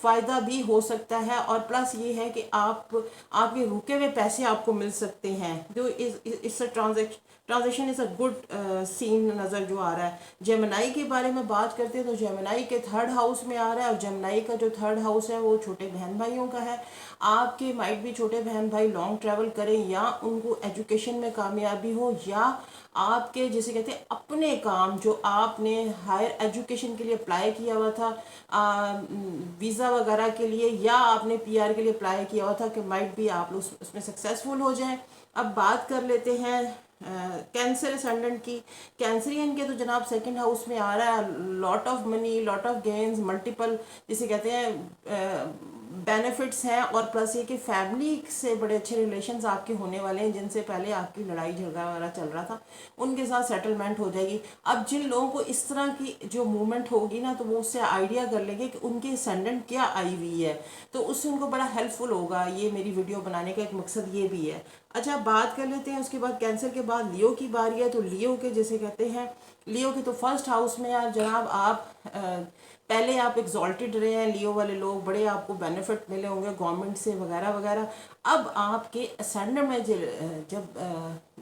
فائدہ بھی ہو سکتا ہے، اور پلس یہ ہے کہ آپ کے رکے ہوئے پیسے آپ کو مل سکتے ہیں. جو اس ٹرانزیکشن از اے گڈ سین نظر جو آ رہا ہے. جیمنائی کے بارے میں بات کرتے ہیں تو جیمنائی کے تھرڈ ہاؤس میں آ رہا ہے، اور جیمنائی کا جو تھرڈ ہاؤس ہے وہ چھوٹے بہن بھائیوں کا ہے. آپ کے مائٹ بھی چھوٹے بہن بھائی لانگ ٹریول کریں، یا ان کو ایجوکیشن میں کامیابی ہو، یا آپ کے جسے کہتے ہیں اپنے کام جو آپ نے ہائر ایجوکیشن کے لیے اپلائی کیا ہوا تھا ویزا وغیرہ کے لیے، یا آپ نے PR کے لیے اپلائی کیا ہوا تھا، کہ مائٹ بھی آپ لوگ اس میں سکسیزفل ہو جائیں. اب بات کر لیتے ہیں کینسر اسینڈنٹ کی. کینسرین کے تو جناب سیکنڈ ہاؤس میں آ رہا ہے lot of money, lot of gains, multiple جسے کہتے ہیں بینیفٹس ہیں، اور پلس یہ کہ فیملی سے بڑے اچھے ریلیشنز آپ کے ہونے والے ہیں، جن سے پہلے آپ کی لڑائی جھگڑا وغیرہ چل رہا تھا ان کے ساتھ سیٹلمنٹ ہو جائے گی. اب جن لوگوں کو اس طرح کی جو موومنٹ ہوگی نا، تو وہ اس سے آئیڈیا کر لیں گے کہ ان کی اسینڈنٹ کیا آئی ہوئی ہے، تو اس سے ان کو بڑا ہیلپ فل ہوگا. یہ میری ویڈیو بنانے کا ایک مقصد یہ بھی ہے. اچھا بات کر لیتے ہیں اس کے بعد کینسر کے بعد لیو کی باری ہے. تو لیو کے جیسے کہتے ہیں، لیو کے تو فرسٹ ہاؤس میں جناب آپ پہلے آپ ایگزالٹیڈ رہے ہیں، لیو والے لوگ بڑے آپ کو بینیفٹ ملے ہوں گے گورنمنٹ سے وغیرہ وغیرہ. اب آپ کے اسینڈنٹ میں جب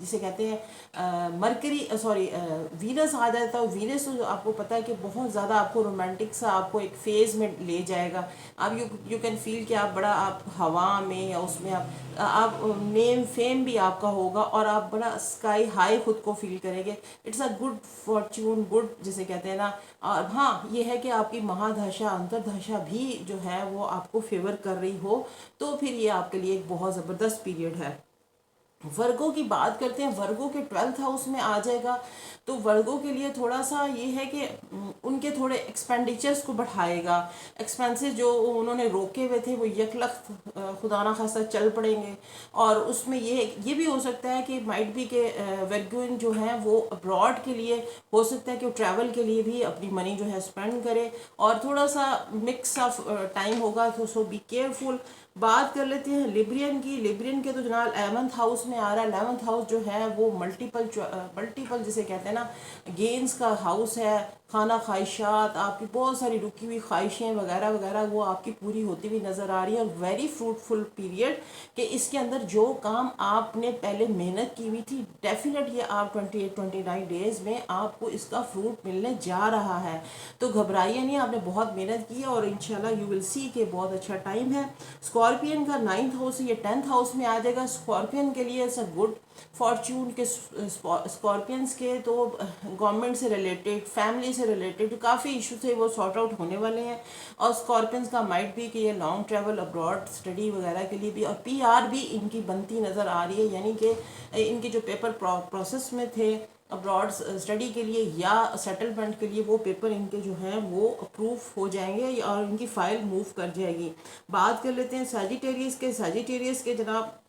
جسے کہتے ہیں وینس آ جاتا ہے. وینس تو آپ کو پتا ہے کہ بہت زیادہ آپ کو رومانٹک سا آپ کو ایک فیز میں لے جائے گا. آپ یو کین فیل کہ آپ بڑا آپ ہوا میں یا اس میں آپ نیم فیم بھی آپ کا ہوگا، اور آپ بڑا اسکائی ہائی خود کو فیل کریں گے. It's a good fortune, good جسے کہتے ہیں نا. اور ہاں یہ ہے کہ آپ کی مہادشا انتردشا بھی جو ہے وہ آپ کو فیور کر رہی ہو، تو پھر یہ آپ کے لیے ایک بہت زبردست پیریڈ ہے. ورگو کی بات کرتے ہیں. ورگو کے 12th ہاؤس میں آ جائے گا، تو ورگو کے لیے تھوڑا سا یہ ہے کہ ان کے تھوڑے ایکسپینڈیچرز کو بڑھائے گا. ایکسپینسز جو انہوں نے روکے ہوئے تھے وہ یکلخت خدا نہ خواستہ چل پڑیں گے. اور اس میں یہ بھی ہو سکتا ہے کہ مائٹ بھی کہ ورگوئن جو ہیں وہ ابراڈ کے لیے ہو سکتا ہے کہ وہ ٹریول کے لیے بھی اپنی منی جو ہے اسپینڈ کرے، اور تھوڑا سا مکس آف ٹائم ہوگا، تو سو بی کیئرفل. بات کر لیتے ہیں لیبرین کی. لیبرین کے تو جناب 11th ہاؤس میں آ رہا ہے. 11th ہاؤس جو ہے وہ ملٹیپل جسے کہتے ہیں نا گینز کا ہاؤس ہے. خانہ خواہشات، آپ کی بہت ساری رکی ہوئی خواہشیں وغیرہ وغیرہ وہ آپ کی پوری ہوتی ہوئی نظر آ رہی ہے. اور ویری فروٹفل پیریڈ، کہ اس کے اندر جو کام آپ نے پہلے محنت کی ہوئی تھی ڈیفینیٹ یہ آپ 28-29 ڈیز میں آپ کو اس کا فروٹ ملنے جا رہا ہے. تو گھبرائیے نہیں، آپ نے بہت محنت کی ہے، اور انشاءاللہ یو ول سی کہ بہت اچھا ٹائم ہے. اسکارپین کا 9th ہاؤس یہ 10th ہاؤس میں آ جائے گا. اسکارپین کے لیے اٹس اے گڈ فارچون کے اسکارپینس کے تو گورنمنٹ سے ریلیٹڈ، فیملی سے ریلیٹڈ کافی ایشو تھے وہ سارٹ آؤٹ ہونے والے ہیں. اور اسکارپینس کا مائٹ بھی کہ یہ لانگ ٹریول ابراڈ اسٹڈی وغیرہ کے لیے بھی، اور PR بھی ان کی بنتی نظر آ رہی ہے. یعنی کہ ان کے جو پیپر پروسیس میں تھے ابراڈ اسٹڈی کے لیے یا سیٹلمنٹ کے لیے، وہ پیپر ان کے جو ہیں وہ اپروو ہو جائیں گے، اور ان کی فائل موو کر جائے گی. بات کر لیتے ہیں سیجیٹیریس کے. سیجیٹیریس کے جناب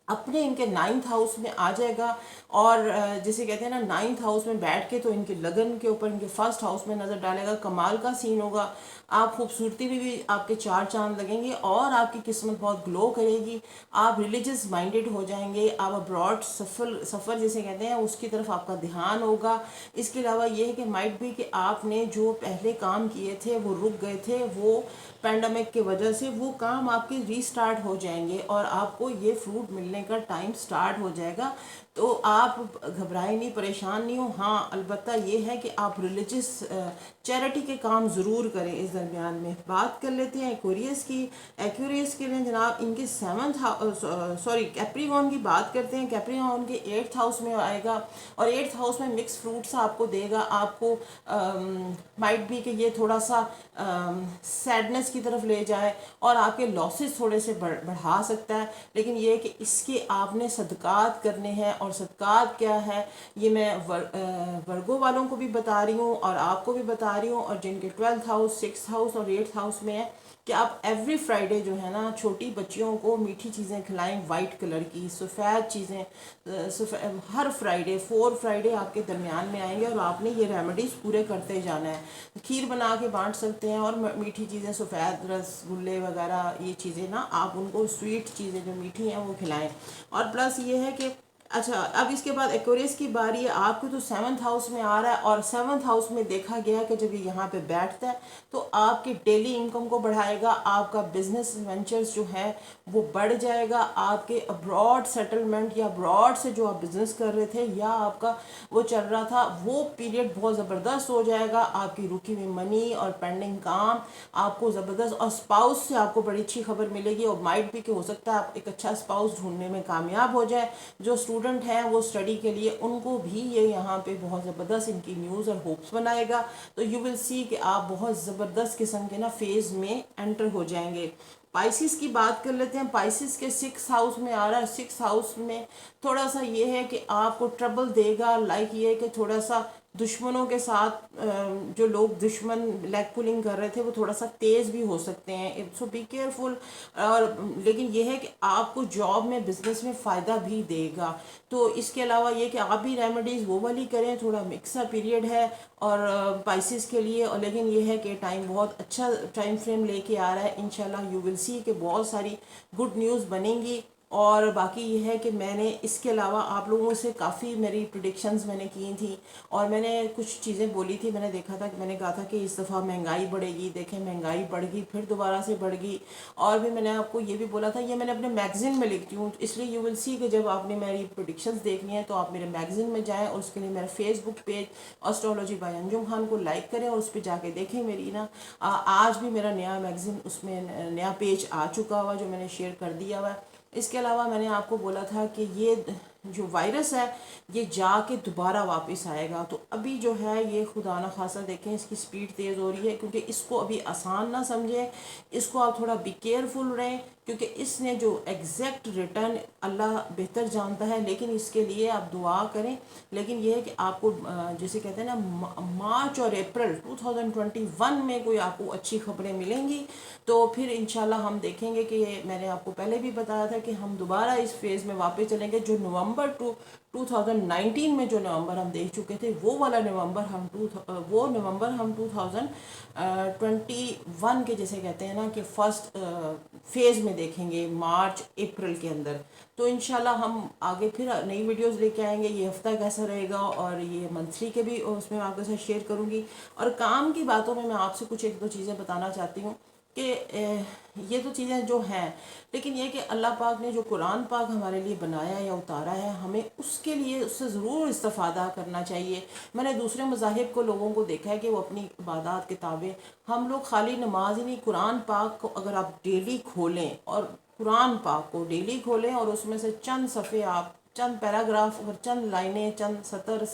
اپنے ان کے 9th ہاؤس میں آ جائے گا، اور جسے کہتے ہیں نا 9th ہاؤس میں بیٹھ کے تو ان کے لگن کے اوپر ان کے فرسٹ ہاؤس میں نظر ڈالے گا. کمال کا سین ہوگا. آپ خوبصورتی بھی آپ کے 4 چاند لگیں گے، اور آپ کی قسمت بہت گلو کرے گی. آپ ریلیجس مائنڈیڈ ہو جائیں گے. آپ ابراڈ سفر جسے کہتے ہیں اس کی طرف آپ کا دھیان ہوگا. اس کے علاوہ یہ ہے کہ مائٹ بھی کہ آپ نے جو پہلے کام کیے تھے وہ رک گئے تھے، وہ پینڈیمک کی وجہ سے وہ کام آپ کے ری سٹارٹ ہو جائیں گے، اور آپ کو یہ فروٹ ملنے کا ٹائم سٹارٹ ہو جائے گا. تو آپ گھبرائیں نہیں، پریشان نہیں ہو. ہاں البتہ یہ ہے کہ آپ ریلیجس چیریٹی کے کام ضرور کریں اس درمیان میں. بات کر لیتے ہیں ایکویریس کی. ایکویریس کے لیے جناب ان کے 7th کیپریکارن کی بات کرتے ہیں. کیپریکارن کے 8th ہاؤس میں آئے گا، اور 8th ہاؤس میں مکس فروٹس آپ کو دے گا. آپ کو مائٹ بھی کہ یہ تھوڑا سا سیڈنس کی طرف لے جائے، اور آپ کے لاسز تھوڑے سے بڑھا سکتا ہے. لیکن یہ کہ اس کے آپ نے صدقات کرنے ہیں، اور صدقات کیا ہے یہ میں ورگو والوں کو بھی بتا رہی ہوں اور آپ کو بھی بتا رہی ہوں، اور جن کے 12th ہاؤس 6th ہاؤس اور 8th ہاؤس میں ہے، کہ آپ ایوری فرائیڈے جو ہے نا چھوٹی بچیوں کو میٹھی چیزیں کھلائیں، وائٹ کلر کی سفید چیزیں. ہر فرائیڈے 4 فرائیڈے آپ کے درمیان میں آئیں گے، اور آپ نے یہ ریمیڈیز پورے کرتے جانا ہے. کھیر بنا کے بانٹ سکتے ہیں، اور میٹھی چیزیں سفید رس گلے وغیرہ یہ چیزیں نا آپ ان کو سویٹ چیزیں جو میٹھی ہیں وہ کھلائیں. اور پلس یہ ہے کہ اچھا، اب اس کے بعد ایکوریس کی باری ہے. آپ کو تو 7th ہاؤس میں آ رہا ہے، اور 7th ہاؤس میں دیکھا گیا کہ جب یہ یہاں پہ بیٹھتا ہے تو آپ کی ڈیلی انکم کو بڑھائے گا، آپ کا بزنس وینچرز جو ہے وہ بڑھ جائے گا، آپ کے ابراڈ سیٹلمنٹ یا ابراڈ سے جو آپ بزنس کر رہے تھے یا آپ کا وہ چل رہا تھا وہ پیریڈ بہت زبردست ہو جائے گا. آپ کی رکی ہوئی منی اور پینڈنگ کام آپ کو زبردست، اور اسپاؤس سے آپ کو بڑی اچھی خبر ملے گی. اور مائٹ بھی کہ ہو سکتا ہے آپ ایک اچھا اسپاؤس ڈھونڈنے میں کامیاب ہو جائے. جو اسٹوڈنٹ ہیں وہ اسٹڈی کے لیے ان کو بھی یہ یہاں پہ بہت زبردست ان کی نیوز اور ہوپس بنائے گا. تو یو ول سی کہ آپ بہت زبردست قسم کے نا فیز میں انٹر ہو جائیں گے. پائسیس کی بات کر لیتے ہیں. پائسیس کے 6 ہاؤس میں آ رہا ہے. 6 ہاؤس میں تھوڑا سا یہ ہے کہ آپ کو ٹربل دے گا، لائک یہ کہ تھوڑا سا دشمنوں کے ساتھ جو لوگ دشمن لیگ پولنگ کر رہے تھے وہ تھوڑا سا تیز بھی ہو سکتے ہیں، سو بی کیئرفل. اور لیکن یہ ہے کہ آپ کو جاب میں بزنس میں فائدہ بھی دے گا. تو اس کے علاوہ یہ کہ آپ بھی ریمیڈیز وہ والی کریں. تھوڑا مکسا پیریڈ ہے اور پائسیس کے لیے، اور لیکن یہ ہے کہ ٹائم بہت اچھا ٹائم فریم لے کے آ رہا ہے. انشاءاللہ یو ول سی کہ بہت ساری گڈ نیوز بنیں گی. اور باقی یہ ہے کہ میں نے اس کے علاوہ آپ لوگوں سے کافی میری پریڈکشنز میں نے کی تھیں، اور میں نے کچھ چیزیں بولی تھی. میں نے دیکھا تھا کہ میں نے کہا تھا کہ اس دفعہ مہنگائی بڑھے گی. دیکھیں مہنگائی بڑھ گئی، پھر دوبارہ سے بڑھ گئی. اور بھی میں نے آپ کو یہ بھی بولا تھا، یہ میں نے اپنے میگزین میں لکھتی ہوں، اس لیے یو ول سی کہ جب آپ نے میری پریڈکشنز دیکھنی ہے تو آپ میرے میگزین میں جائیں، اور اس کے لیے میرا Facebook page astrology by Anjum Khan کو لائک کریں اور اس پہ جا کے دیکھیں میری نا آج بھی میرا نیا میگزین اس میں نیا پیج آ چکا ہوا جو میں نے شیئر کر دیا ہوا ہے. اس کے علاوہ میں نے آپ کو بولا تھا کہ یہ جو وائرس ہے یہ جا کے دوبارہ واپس آئے گا. تو ابھی جو ہے یہ خدا نہ خاصا دیکھیں اس کی سپیڈ تیز ہو رہی ہے، کیونکہ اس کو ابھی آسان نہ سمجھیں، اس کو آپ تھوڑا بی کیئرفل رہیں، کیونکہ اس نے جو ایگزیکٹ ریٹرن اللہ بہتر جانتا ہے. لیکن اس کے لیے آپ دعا کریں. لیکن یہ ہے کہ آپ کو جیسے کہتے ہیں نا مارچ اور اپریل 2021 میں کوئی آپ کو اچھی خبریں ملیں گی. تو پھر انشاءاللہ ہم دیکھیں گے کہ میں نے آپ کو پہلے بھی بتایا تھا کہ ہم دوبارہ اس فیز میں واپس چلیں گے. جو نومبر 2019 میں جو نومبر ہم دیکھ چکے تھے وہ والا نومبر ہم 2021 کے جیسے کہتے ہیں نا کہ فرسٹ فیز میں دیکھیں گے مارچ اپریل کے اندر. تو انشاءاللہ ہم آگے پھر نئی ویڈیوز لے کے آئیں گے. یہ ہفتہ کیسا رہے گا اور یہ منتھلی کے بھی اس میں آپ کے ساتھ شیئر کروں گی. اور کام کی باتوں میں آپ سے کچھ ایک دو چیزیں بتانا چاہتی ہوں کہ یہ تو چیزیں جو ہیں، لیکن یہ کہ اللہ پاک نے جو قرآن پاک ہمارے لیے بنایا یا اتارا ہے ہمیں اس کے لیے اس سے ضرور استفادہ کرنا چاہیے. میں نے دوسرے مذاہب کو لوگوں کو دیکھا ہے کہ وہ اپنی عبادات کتابیں، ہم لوگ خالی نماز ہی نہیں، قرآن پاک کو اگر آپ ڈیلی کھولیں اور قرآن پاک کو ڈیلی کھولیں اور اس میں سے چند صفحے آپ چند پیراگراف اور چند لائنیں چند سطر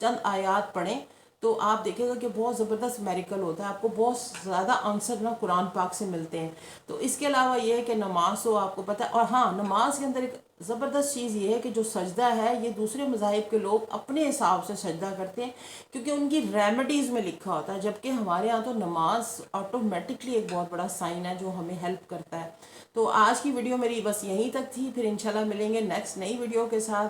چند آیات پڑھیں تو آپ دیکھیں گا کہ بہت زبردست میریکل ہوتا ہے. آپ کو بہت زیادہ آنسر نا قرآن پاک سے ملتے ہیں. تو اس کے علاوہ یہ ہے کہ نماز ہو آپ کو پتہ ہے. اور ہاں نماز کے اندر ایک زبردست چیز یہ ہے کہ جو سجدہ ہے یہ دوسرے مذاہب کے لوگ اپنے حساب سے سجدہ کرتے ہیں کیونکہ ان کی ریمیڈیز میں لکھا ہوتا ہے، جبکہ ہمارے ہاں تو نماز آٹومیٹکلی ایک بہت بڑا سائن ہے جو ہمیں ہیلپ کرتا ہے. تو آج کی ویڈیو میری بس یہیں تک تھی. پھر انشاءاللہ ملیں گے نیکسٹ نئی ویڈیو کے ساتھ.